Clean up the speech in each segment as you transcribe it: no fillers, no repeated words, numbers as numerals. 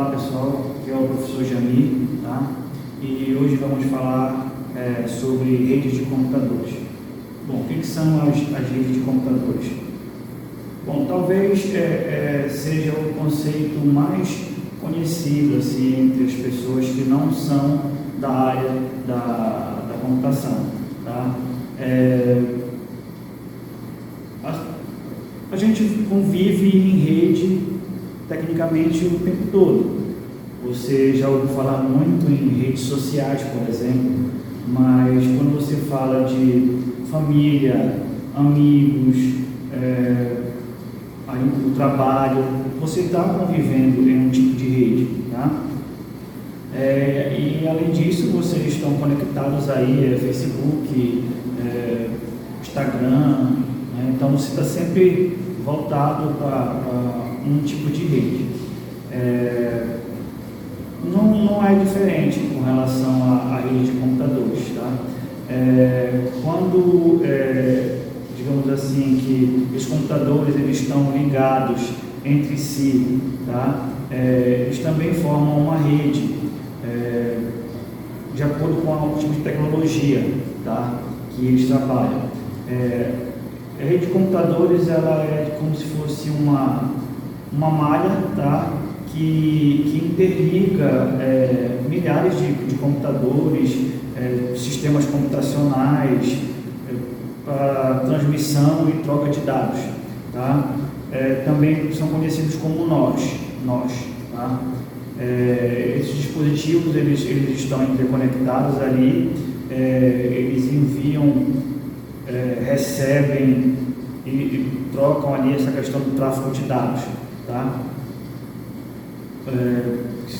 Olá pessoal, aqui é o professor Jamir, tá? E hoje vamos falar sobre redes de computadores. Bom, o que são as redes de computadores? Bom, talvez seja o conceito mais conhecido assim, entre as pessoas que não são da área da computação, tá? A gente convive em rede tecnicamente o tempo todo. Você já ouviu falar muito em redes sociais, por exemplo, mas quando você fala de família, amigos, o trabalho, você está convivendo em um tipo de rede, tá? E além disso, vocês estão conectados aí, Facebook, Instagram, né? Então você está sempre voltado para um tipo de rede. Não é diferente com relação à rede de computadores, tá? Quando, digamos assim, que os computadores eles estão ligados entre si, tá? Eles também formam uma rede, de acordo com o tipo de tecnologia, tá? Que eles trabalham. A rede de computadores ela é como se fosse uma malha, tá? que interliga milhares de computadores, sistemas computacionais, para transmissão e troca de dados, tá? Também são conhecidos como nós, tá? Esses dispositivos eles estão interconectados ali, eles enviam, recebem e trocam ali essa questão do tráfego de dados, tá?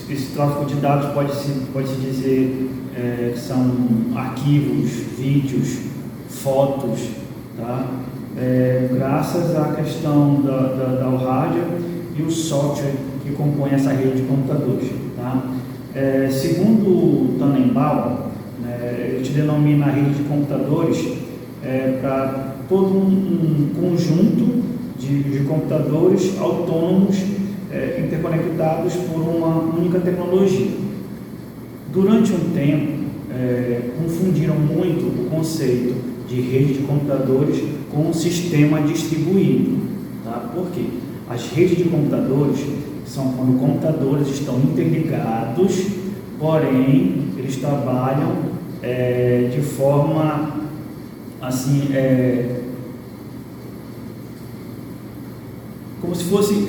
Esse tráfego de dados pode-se dizer que são arquivos, vídeos, fotos, tá? Graças à questão da hardware e o software que compõe essa rede de computadores, tá? Segundo o Tannenbaum, ele te denomina a rede de computadores para todo um conjunto de computadores autônomos interconectados por uma única tecnologia. Durante um tempo, confundiram muito o conceito de rede de computadores com um sistema distribuído, tá? Por quê? As redes de computadores são quando computadores estão interligados, porém eles trabalham de forma assim, como se fosse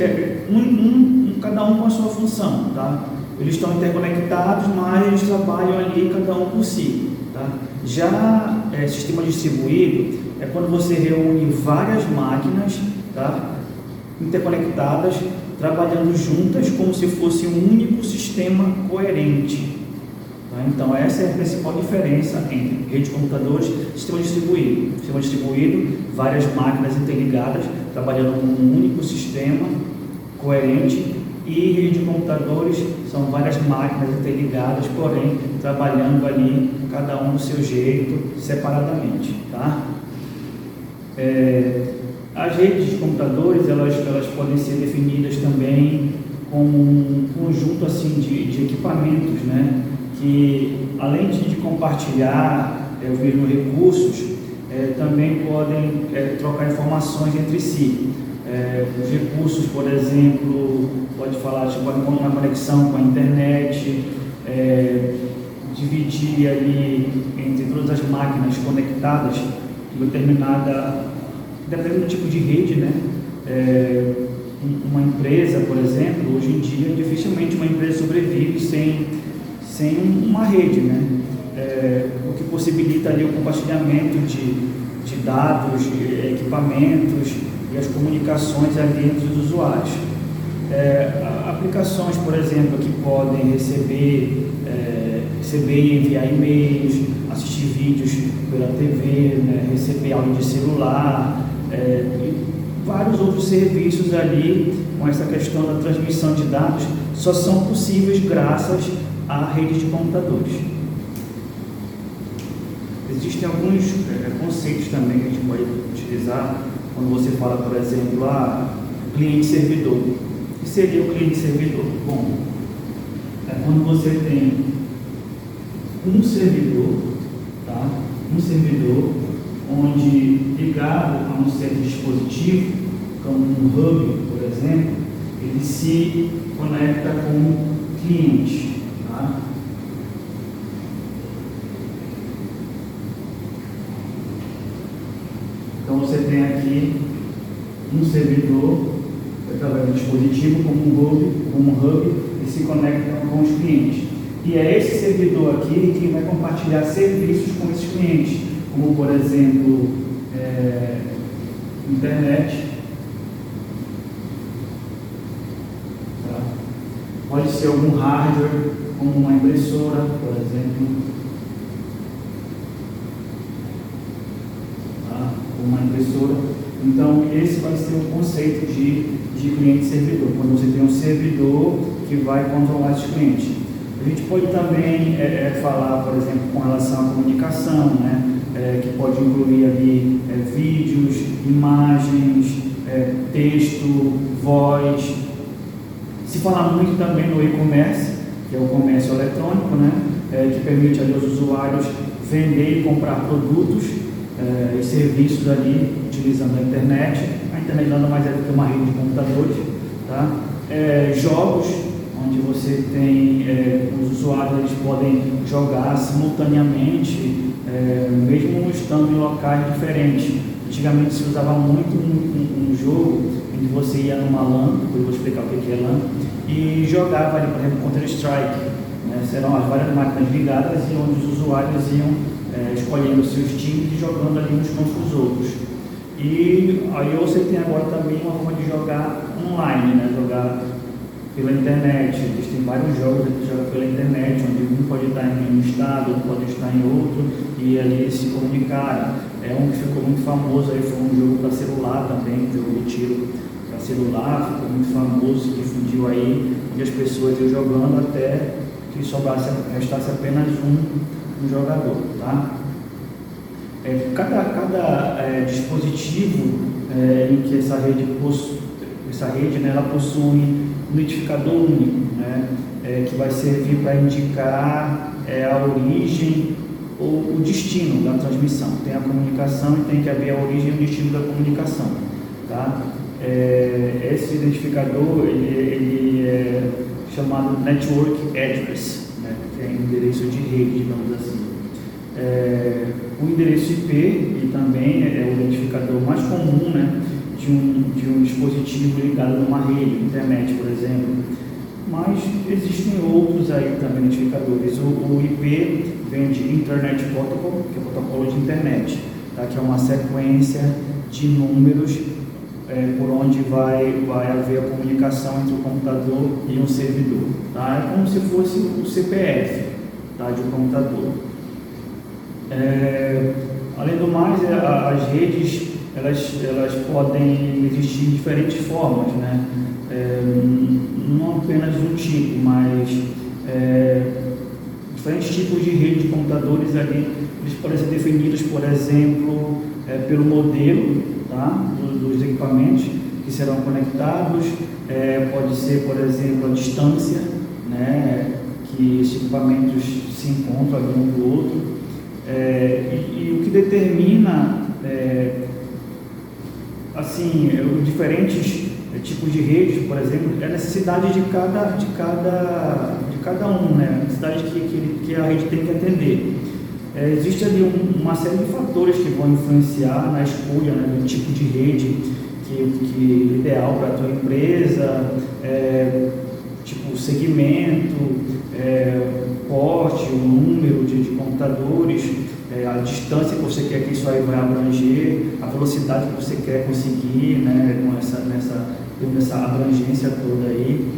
cada um com a sua função, tá? Eles estão interconectados, mas eles trabalham ali cada um por si, tá? Já sistema distribuído é quando você reúne várias máquinas, tá? Interconectadas, trabalhando juntas como se fosse um único sistema coerente. Então, essa é a principal diferença entre rede de computadores e sistema distribuído. Sistema distribuído, várias máquinas interligadas, trabalhando com um único sistema coerente, e rede de computadores são várias máquinas interligadas, porém, trabalhando ali, cada um do seu jeito, separadamente, tá? As redes de computadores, elas podem ser definidas também como um conjunto assim, de equipamentos, né? Que além de compartilhar os mesmos recursos, também podem trocar informações entre si. Os recursos, por exemplo, pode falar de uma conexão com a internet, dividir ali entre todas as máquinas conectadas, dependendo do tipo de rede, né? Uma empresa, por exemplo, hoje em dia, dificilmente uma empresa sobrevive sem uma rede, né? O que possibilita ali o compartilhamento de dados, de equipamentos e as comunicações ali entre os usuários. Aplicações, por exemplo, que podem receber e enviar e-mails, assistir vídeos pela TV, né? Receber áudio de celular, e vários outros serviços ali com essa questão da transmissão de dados só são possíveis graças à rede de computadores. Existem alguns conceitos também que a gente pode utilizar quando você fala, por exemplo, cliente-servidor. O que seria o cliente-servidor? Bom, é quando você tem um servidor, tá? Um servidor onde ligado a um certo dispositivo, como um hub, por exemplo, ele se conecta com o cliente, tá? Então você tem aqui um servidor através do dispositivo como um hub e se conecta com os clientes. E é esse servidor aqui que vai compartilhar serviços com esses clientes, como por exemplo, internet. Tá? Pode ser algum hardware, como uma impressora, por exemplo. Tá? Uma impressora. Então, esse vai ser o conceito de cliente-servidor, quando você tem um servidor que vai controlar esses clientes. A gente pode também falar, por exemplo, com relação à comunicação, né? Que pode incluir ali vídeos, imagens, texto, voz. Se falar muito também no e-commerce, que é o comércio eletrônico, né? Que permite ali aos usuários vender e comprar produtos e serviços ali utilizando a internet. A internet nada mais é do que uma rede de computadores, tá? Jogos, onde você tem os usuários, eles podem jogar simultaneamente, mesmo estando em locais diferentes. Antigamente se usava muito um jogo em que você ia numa LAN, depois eu vou explicar o que é LAN, e jogava ali, por exemplo, Counter-Strike, né? Serão as várias máquinas ligadas e onde os usuários iam escolhendo seus times e jogando ali uns contra os outros. E aí você tem agora também uma forma de jogar online, né? Jogar pela internet. Existem vários jogos que jogam pela internet, onde um pode estar em um estado, outro pode estar em outro, e ali se comunicarem. Um que ficou muito famoso aí foi um jogo para celular também, um jogo de tiro para celular, ficou muito famoso, se difundiu aí, onde as pessoas iam jogando até que restasse apenas um jogador, tá? Cada dispositivo em que essa rede, né, ela possui um identificador único, né, que vai servir para indicar a origem ou o destino da transmissão. Tem a comunicação e tem que haver a origem e o destino da comunicação, tá? Esse identificador ele é chamado Network Address, né, que é endereço de rede, digamos assim. O endereço IP e também é o identificador mais comum, né, de um dispositivo ligado numa rede, internet, por exemplo. Mas existem outros aí também identificadores. O IP vem de Internet Protocol, que é o protocolo de internet, tá? Que é uma sequência de números por onde vai haver a comunicação entre o computador e um servidor. Tá? É como se fosse o CPF, tá, de um computador. Além do mais, as redes elas podem existir de diferentes formas, né? Não apenas um tipo, mas diferentes tipos de rede de computadores ali, eles podem ser definidos, por exemplo, pelo modelo, tá, dos equipamentos que serão conectados, pode ser, por exemplo, a distância, né, que esses equipamentos se encontram ali um do outro, e o que determina assim, os diferentes tipos de redes, por exemplo, é a necessidade de cada um, né? A necessidade que a rede tem que atender. Existe ali uma série de fatores que vão influenciar na escolha, né, do tipo de rede que é ideal para a tua empresa, tipo segmento, porte, o número de computadores, a distância que você quer que isso aí vai abranger, a velocidade que você quer conseguir, né, com essa abrangência toda aí.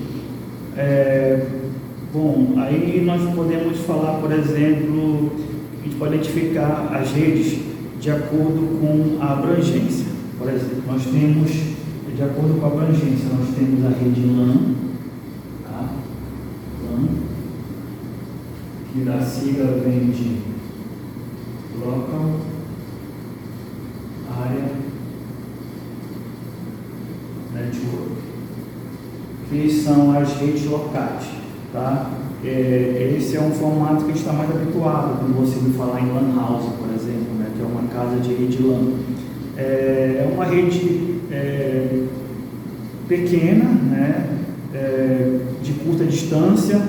Bom, aí nós podemos falar, por exemplo, a gente pode identificar as redes de acordo com a abrangência. Por exemplo, nós temos, de acordo com a abrangência, nós temos a rede LAN, tá? LAN, que da sigla vem de Local Area Network, que são as redes locais, tá? Esse é um formato que a gente está mais habituado quando você ouve falar em LAN house, por exemplo, né, que é uma casa de rede LAN. É uma rede pequena, né, de curta distância,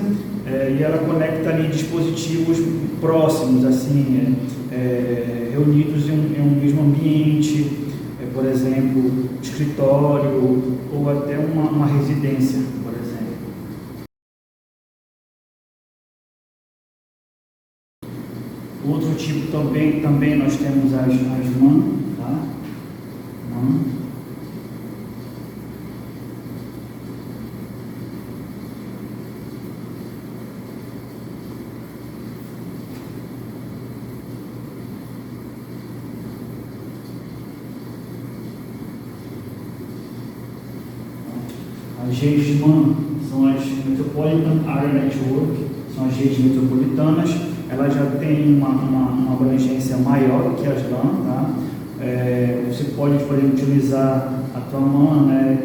e ela conecta ali dispositivos próximos, assim, reunidos em um mesmo ambiente, por exemplo, escritório ou até uma residência, por exemplo. Outro tipo também nós temos as MAN, tá? MAN. As redes MAN são as Metropolitan Area Network, são as redes metropolitanas. Elas já têm uma abrangência maior que as LAN, tá? Você pode, por exemplo, utilizar a tua MAN, né,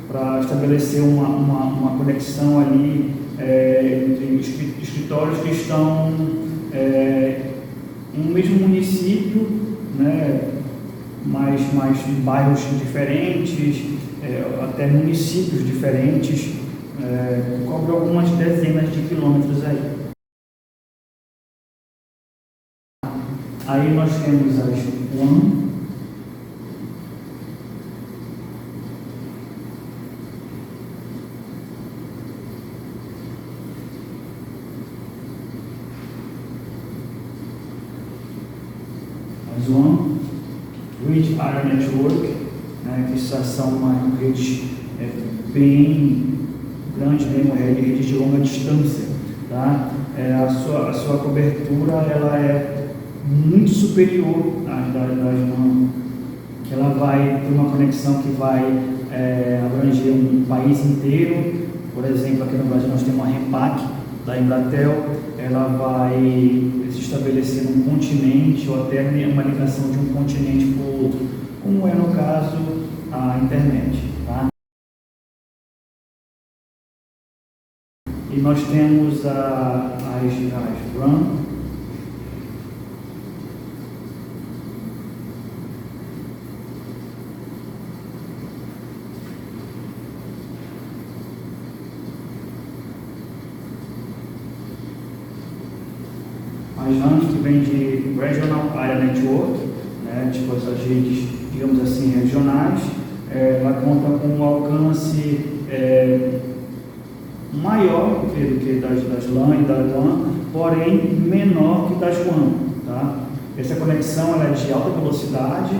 para estabelecer uma conexão ali entre escritórios que estão em um mesmo município, né, mas em bairros diferentes, até municípios diferentes, cobre algumas dezenas de quilômetros aí. Aí nós temos as WAN, Grid Area Network, né, que são uma redes bem grandes mesmo, redes de longa distância, tá? A sua cobertura ela é muito superior às das MAN, que ela vai ter uma conexão que vai abranger um país inteiro. Por exemplo, aqui no Brasil nós temos uma REMPAC da Embratel, ela vai se estabelecer num continente ou até uma ligação de um continente para o outro, como é no caso a internet, tá? E nós temos as RAN, as RANs que vem de Regional Area Network, né, tipo essas redes, digamos assim, regionais. Ela conta com um alcance maior do que das LAN e da WAN, porém menor que das WAN, tá? Essa conexão ela é de alta velocidade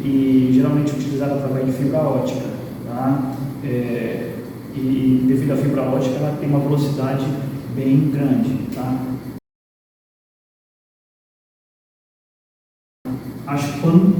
e geralmente utilizada através de fibra ótica, tá? E devido à fibra ótica ela tem uma velocidade bem grande, tá? As PAN,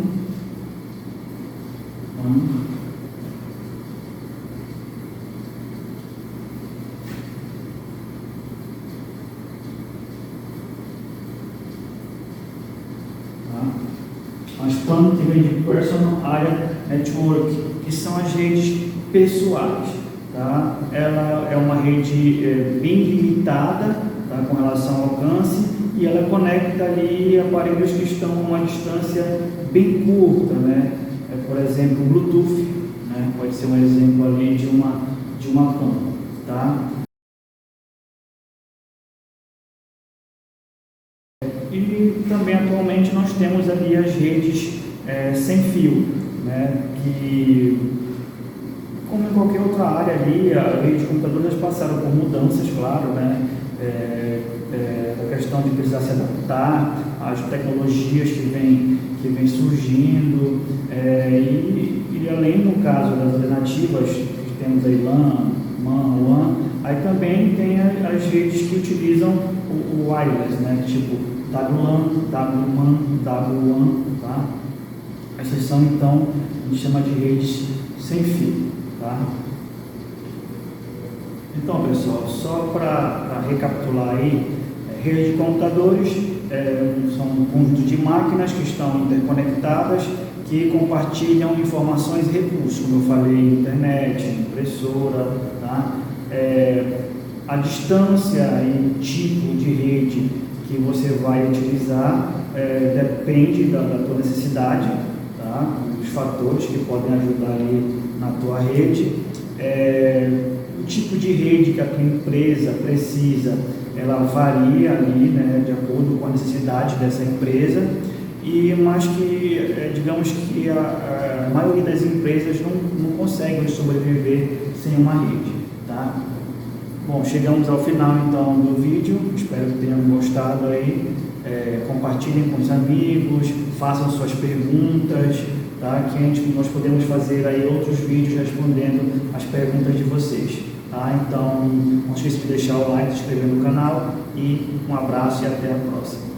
as PAN que vem de Personal Area Network, que são as redes pessoais, tá? Ela é uma rede bem limitada, tá, com relação ao alcance, e ela conecta ali aparelhos que estão a uma distância bem curta, né? Por exemplo, o Bluetooth, né? Pode ser um exemplo ali de uma PAN, tá? E também atualmente nós temos ali as redes sem fio, né? Que, como em qualquer outra área ali, as redes de computadores passaram por mudanças, claro, né? A questão de precisar se adaptar às tecnologias que vem surgindo, e além no caso das alternativas que temos aí LAN, MAN, WAN, aí também tem as redes que utilizam o wireless, né, tipo WLAN, WMAN, WWAN, tá? Essas são então, a gente chama de redes sem fio, tá? Então, pessoal, só para recapitular aí, rede de computadores são um conjunto de máquinas que estão interconectadas, que compartilham informações e recursos, como eu falei, internet, impressora, tá? A distância e tipo de rede que você vai utilizar depende da tua necessidade, tá? Os fatores que podem ajudar ali na tua rede. O tipo de rede que a tua empresa precisa, ela varia ali, né, de acordo com a necessidade dessa empresa, mas que, digamos que a maioria das empresas não conseguem sobreviver sem uma rede, tá? Bom, chegamos ao final então do vídeo, espero que tenham gostado aí. Compartilhem com os amigos, façam suas perguntas, tá? Nós podemos fazer aí outros vídeos respondendo as perguntas de vocês, tá? Então, não esqueça de deixar o like, se inscrever no canal e um abraço e até a próxima.